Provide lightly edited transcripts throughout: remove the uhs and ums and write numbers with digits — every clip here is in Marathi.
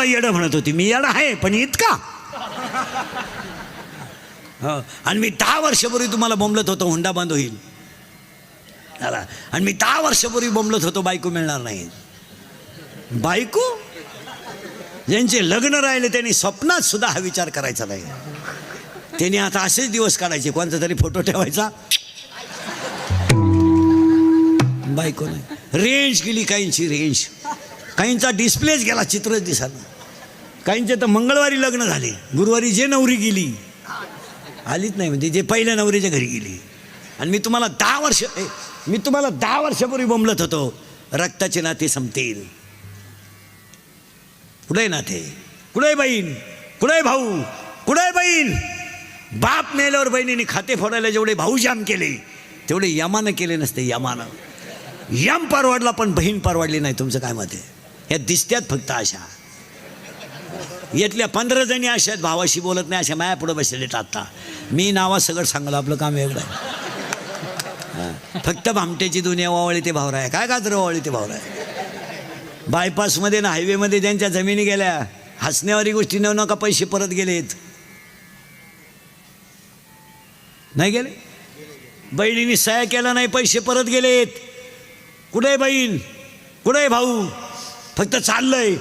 येडं म्हणत होती. मी येडा आहे पण इतका. हो, आणि मी 10 वर्षापूर्वी तुम्हाला बोंबलत होतो हुंडा बंद होईल. आणि मी 10 वर्षापूर्वी बोंबलत होतो बायको मिळणार नाही. बायको ज्यांचे लग्न राहिले त्यांनी स्वप्नात सुद्धा हा विचार करायचा नाही. त्यांनी आता असेच दिवस काढायचे, कोणता तरी फोटो ठेवायचा, बायको नाही. रेंज गेली काहींची, रेंज काहींचा डिस्प्लेच गेला, चित्रच दिसलं. काहींचे तर मंगळवारी लग्न झाले, गुरुवारी जे नवरी गेली आलीच नाही, म्हणजे जे पहिल्या नवरीच्या घरी गेली. आणि मी तुम्हाला 10 वर्षापूर्वी बोंबलत होतो रक्ताचे नाते संपतील. कुठे नाते, कुठे बहीण, कुठे भाऊ, कुठे बहीण. बाप मेल्यावर बहिणीने खाते फोडायला जेवढे भाऊ जाम केले तेवढे यमानं केले नसते. यमानं यम परवडला पण बहीण परवडली नाही. तुमचं काय मत आहे? ह्या दिसत्यात फक्त अशा. यातल्या 15 जणी अशा आहेत भावाशी बोलत नाही, अशा माया पुढे बसलेले टाकता. मी नावा सगळं सांगलं, आपलं काम वेगळं आहे. फक्त भामट्याची दुनिया वावळी ते भावरा आहे. काय गाजर वावळी ते भावरा आहे. बायपासमध्ये ना हायवेमध्ये ज्यांच्या जमिनी गेल्या, हसण्यावारी गोष्टी नेऊ नका, पैसे परत गेलेत. नाही गेले, बहिणीने सह्या केला नाही, पैसे परत गेलेत. कुठे बहीण, कुठे भाऊ, फक्त चाललंय,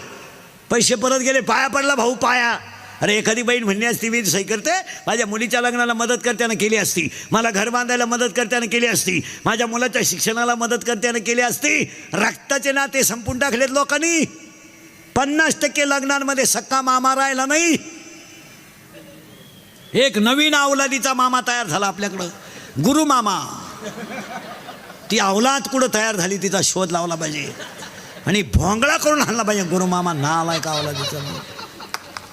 पैसे परत गेले. पाया पडला भाऊ, पाया. अरे एखादी बहीण म्हणली असती मी सही करते, माझ्या मुलीच्या लग्नाला मदत करताना केली असती, मला घर बांधायला मदत करताना केली असती, माझ्या मुलाच्या शिक्षणाला मदत करताना केली असती. रक्ताचे नाते संपून टाकलेत लोकांनी. 50% लग्नांमध्ये सक्का मामा राहिला नाही. एक नवीन अवलादीचा मामा तयार झाला आपल्याकडं, गुरु मामा. ती अवलाद कुठं तयार झाली तिचा शोध लावला पाहिजे आणि भोंगळा करून आणला पाहिजे. गुरु मामा नालाय का अवलादीचा.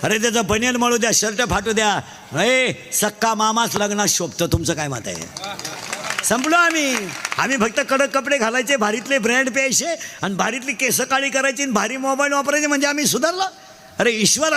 अरे त्याचं बनियन मळू द्या, शर्ट फाटू द्या, सक्का मामाच लग्नात शोभतं. तुमचं काय मत आहे? संपलो आम्ही फक्त कडक कपडे घालायचे, भारीतले ब्रँड प्यायचे आणि भारीतली केस काळी करायची आणि भारी मोबाईल वापरायचे म्हणजे आम्ही सुधारलो. अरे ईश्वर